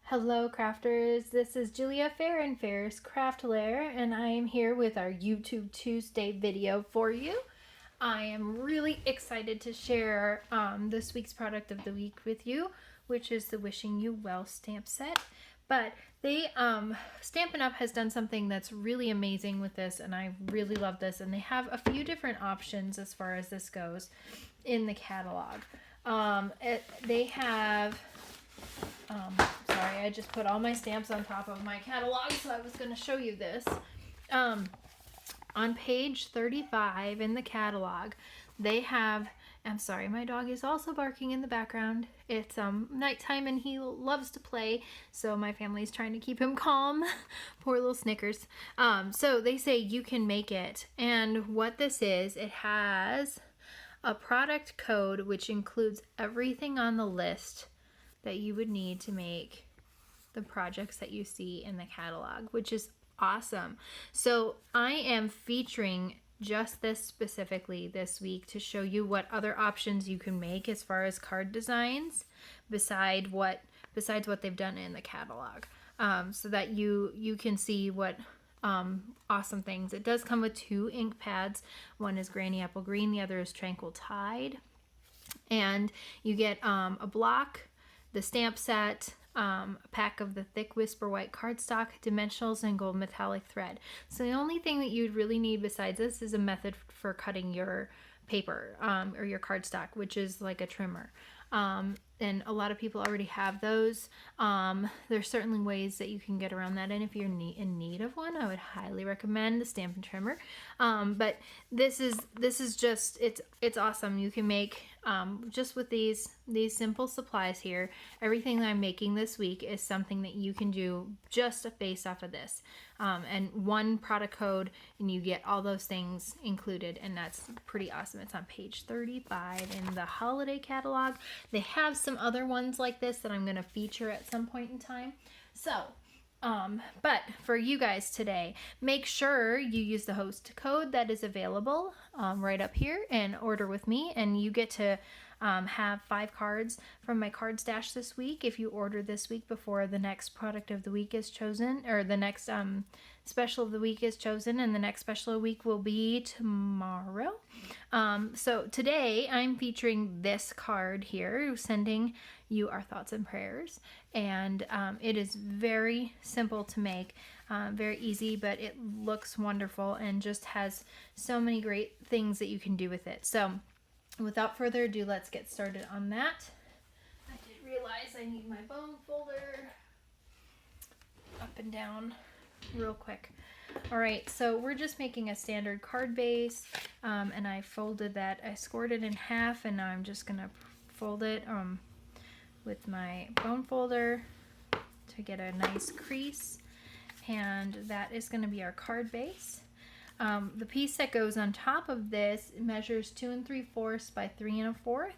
Hello crafters, this is Julia Fair and Fair's Craft Lair, and I am here with our YouTube Tuesday video for you. I am really excited to share this week's product of the week with you, which is the Wishing You Well stamp set. But they, Stampin' Up! Has done something that's really amazing with this, and I really love this, and they have a few different options as far as this goes in the catalog. They have... sorry, I just put all my stamps on top of my catalog, so I was going to show you this. On page 35 in the catalog, they have, I'm sorry, my dog is also barking in the background. It's nighttime and he loves to play, so my family's trying to keep him calm. Poor little Snickers. So they say you can make it, and what this is, it has a product code which includes everything on the list that you would need to make the projects that you see in the catalog, which is awesome. So I am featuring just this specifically this week to show you what other options you can make as far as card designs besides what they've done in the catalog, so that you can see what awesome things. It does come with 2 ink pads. One is Granny Apple Green, the other is Tranquil Tide, and you get a block, the stamp set, a pack of the thick Whisper White cardstock, dimensionals, and gold metallic thread. So the only thing that you'd really need besides this is a method for cutting your paper or your cardstock, which is like a trimmer. And a lot of people already have those. There's certainly ways that you can get around that, and if you're in need of one, I would highly recommend the Stampin' Trimmer. But this is just, it's awesome. You can make just with these simple supplies here. Everything that I'm making this week is something that you can do just based off of this, and one product code, and you get all those things included, and that's pretty awesome. It's on page 35 in the holiday catalog. They have some other ones like this that I'm going to feature at some point in time. So but for you guys today, make sure you use the host code that is available right up here and order with me, and you get to have 5 cards from my card stash this week if you order this week before the next product of the week is chosen, or the next special of the week is chosen, and the next special of the week will be tomorrow. So today I'm featuring this card here, sending you our thoughts and prayers, and it is very simple to make, very easy, but it looks wonderful and just has so many great things that you can do with it. So without further ado, let's get started on that. I did realize I need my bone folder up and down real quick. All right, so we're just making a standard card base, and I folded that. I scored it in half, and now I'm just gonna fold it with my bone folder to get a nice crease, and that is going to be our card base. The piece that goes on top of this measures 2 3/4 by 3 1/4,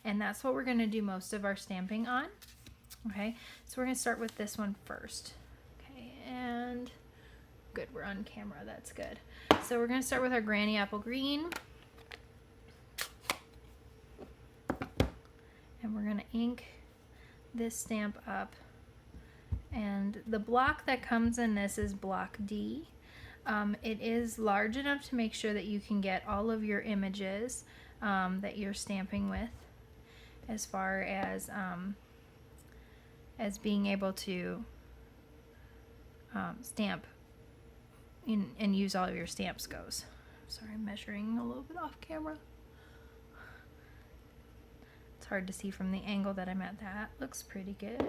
and that's what we're going to do most of our stamping on. Okay, so we're going to start with this one first. Okay, and good, we're on camera, that's good. So we're going to start with our Granny Apple Green, and we're going to ink this stamp up, and the block that comes in this is block D. It is large enough to make sure that you can get all of your images that you're stamping with, as far as being able to stamp in and use all of your stamps goes. Sorry, I'm measuring a little bit off camera. It's hard to see from the angle that I'm at. That looks pretty good.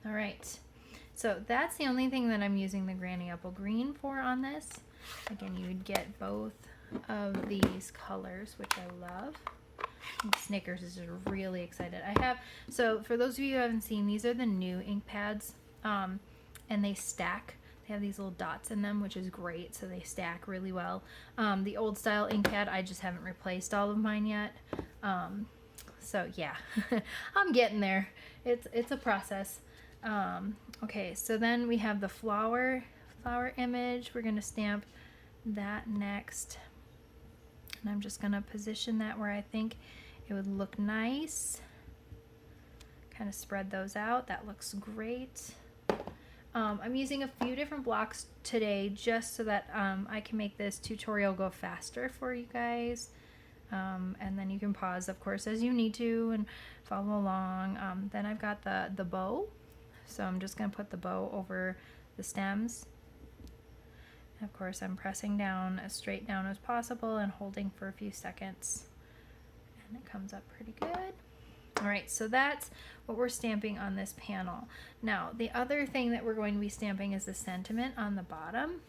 All right, so that's the only thing that I'm using the Granny Apple Green for on this. Again, you would get both of these colors, which I love. And Snickers is really excited. So for those of you who haven't seen, these are the new ink pads, and they stack. They have these little dots in them, which is great, so they stack really well. The old style ink pad, I just haven't replaced all of mine yet. So yeah, I'm getting there. It's a process. Okay, so then we have the flower image. We're gonna stamp that next, and I'm just gonna position that where I think it would look nice. Kind of spread those out. That looks great. I'm using a few different blocks today just so that I can make this tutorial go faster for you guys. And then you can pause, of course, as you need to and follow along. Then I've got the bow. So I'm just going to put the bow over the stems. And of course, I'm pressing down as straight down as possible and holding for a few seconds. And it comes up pretty good. All right, so that's what we're stamping on this panel. Now, the other thing that we're going to be stamping is the sentiment on the bottom.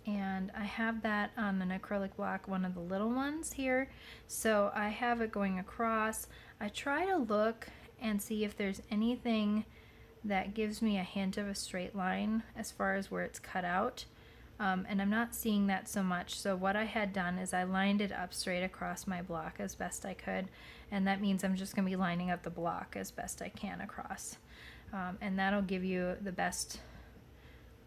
And I have that on an acrylic block, one of the little ones here. So I have it going across. I try to look and see if there's anything that gives me a hint of a straight line as far as where it's cut out. And I'm not seeing that so much. So what I had done is I lined it up straight across my block as best I could. And that means I'm just going to be lining up the block as best I can across. And that'll give you the best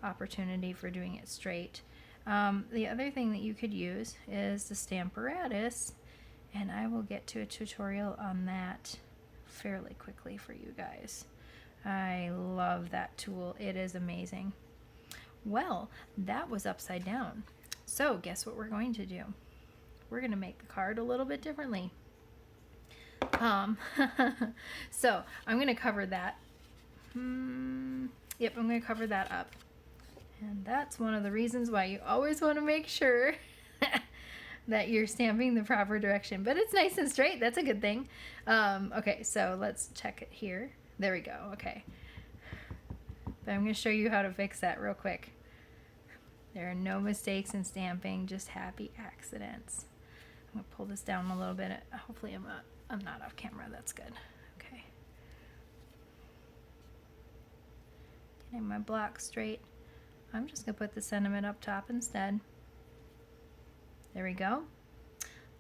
opportunity for doing it straight. The other thing that you could use is the Stamparatus, and I will get to a tutorial on that fairly quickly for you guys. I love that tool. It is amazing. Well, that was upside down. So guess what we're going to do? We're going to make the card a little bit differently. So I'm going to cover that. Yep, I'm going to cover that up. And that's one of the reasons why you always want to make sure that you're stamping the proper direction. But it's nice and straight. That's a good thing. Okay, so let's check it here. There we go. Okay. But I'm going to show you how to fix that real quick. There are no mistakes in stamping, just happy accidents. I'm going to pull this down a little bit. Hopefully I'm not off camera. That's good. Okay. Getting my block straight. I'm just going to put the sentiment up top instead. There we go.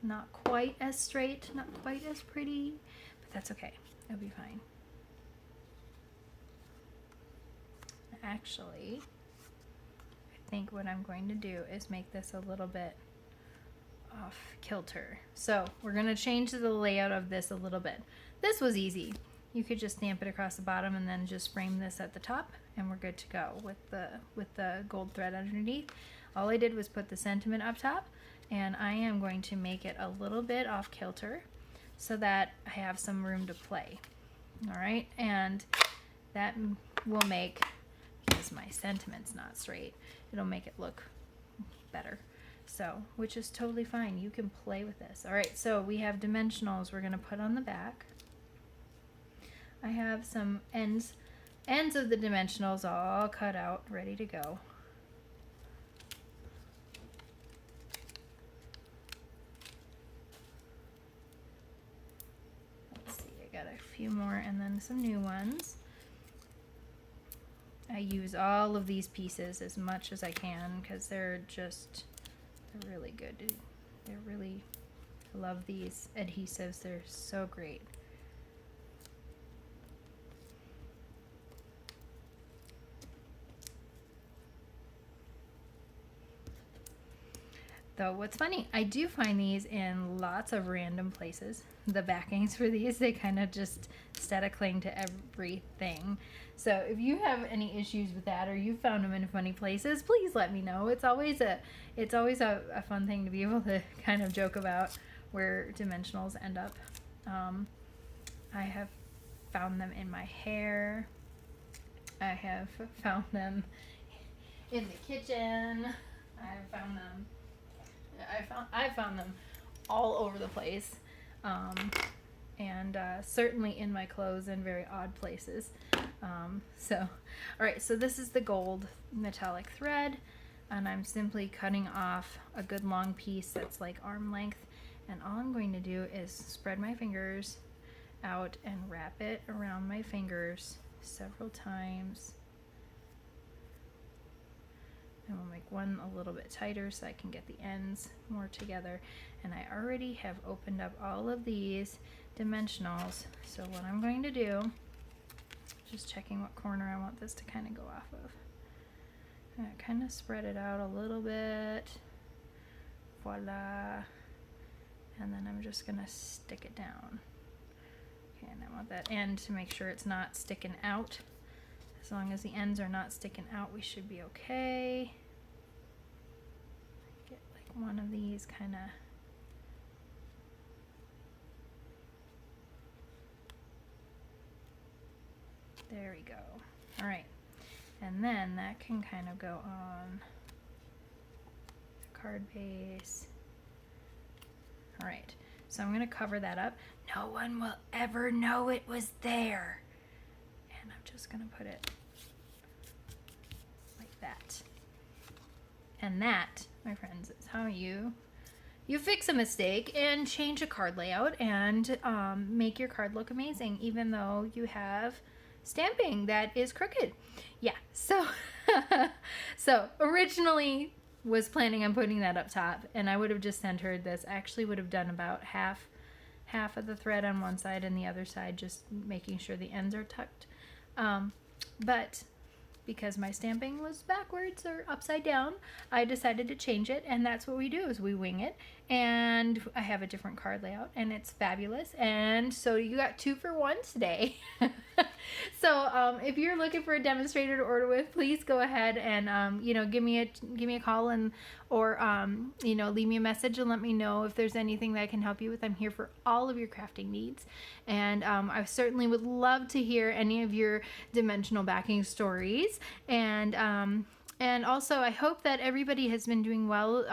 Not quite as straight, not quite as pretty, but that's okay. It'll be fine. Actually, I think what I'm going to do is make this a little bit off kilter. So we're going to change the layout of this a little bit. This was easy. You could just stamp it across the bottom and then just frame this at the top, and we're good to go with the gold thread underneath. All I did was put the sentiment up top, and I am going to make it a little bit off kilter so that I have some room to play. All right, and that will make, because my sentiment's not straight, it'll make it look better. So, which is totally fine. You can play with this. All right, so we have dimensionals we're going to put on the back. I have some ends of the dimensionals all cut out, ready to go. Let's see, I got a few more and then some new ones. I use all of these pieces as much as I can because they're really good. I love these adhesives. They're so great. Though what's funny, I do find these in lots of random places. The backings for these, they kind of just static cling to everything. So if you have any issues with that or you found them in funny places, please let me know. It's always a fun thing to be able to kind of joke about where dimensionals end up. I have found them in my hair. I have found them in the kitchen. I have found them. I found them all over the place, and certainly in my clothes in very odd places. All right, so this is the gold metallic thread, and I'm simply cutting off a good long piece that's like arm length, and all I'm going to do is spread my fingers out and wrap it around my fingers several times. And we'll make one a little bit tighter so I can get the ends more together. And I already have opened up all of these dimensionals. So what I'm going to do, just checking what corner I want this to kind of go off of. I'm going to kind of spread it out a little bit. Voila. And then I'm just going to stick it down. Okay, and I want that end to make sure it's not sticking out. As long as the ends are not sticking out, we should be okay. Get like one of these kind of. There we go. All right. And then that can kind of go on the card base. All right. So I'm going to cover that up. No one will ever know it was there. And I'm just going to put it like that. And that, my friends, is how you fix a mistake and change a card layout and make your card look amazing, even though you have stamping that is crooked. Yeah, so so originally was planning on putting that up top, and I would have just centered this. I actually would have done about half of the thread on one side and the other side, just making sure the ends are tucked. But because my stamping was backwards or upside down, I decided to change it, and that's what we do, is we wing it. And I have a different card layout, and it's fabulous. And so you got 2 for 1 today. So if you're looking for a demonstrator to order with, please go ahead and you know, give me a call, and or you know, leave me a message and let me know if there's anything that I can help you with. I'm here for all of your crafting needs, and I certainly would love to hear any of your dimensional backing stories. And also, I hope that everybody has been doing well.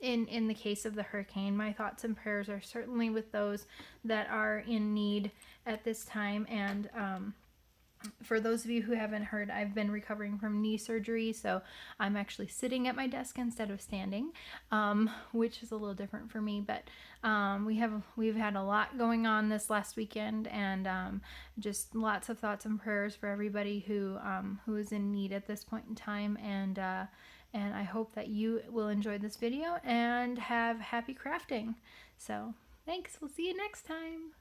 In the case of the hurricane, my thoughts and prayers are certainly with those that are in need at this time. And for those of you who haven't heard, I've been recovering from knee surgery, so I'm actually sitting at my desk instead of standing, which is a little different for me. But we've had a lot going on this last weekend, and just lots of thoughts and prayers for everybody who is in need at this point in time. And I hope that you will enjoy this video and have happy crafting. So thanks. We'll see you next time.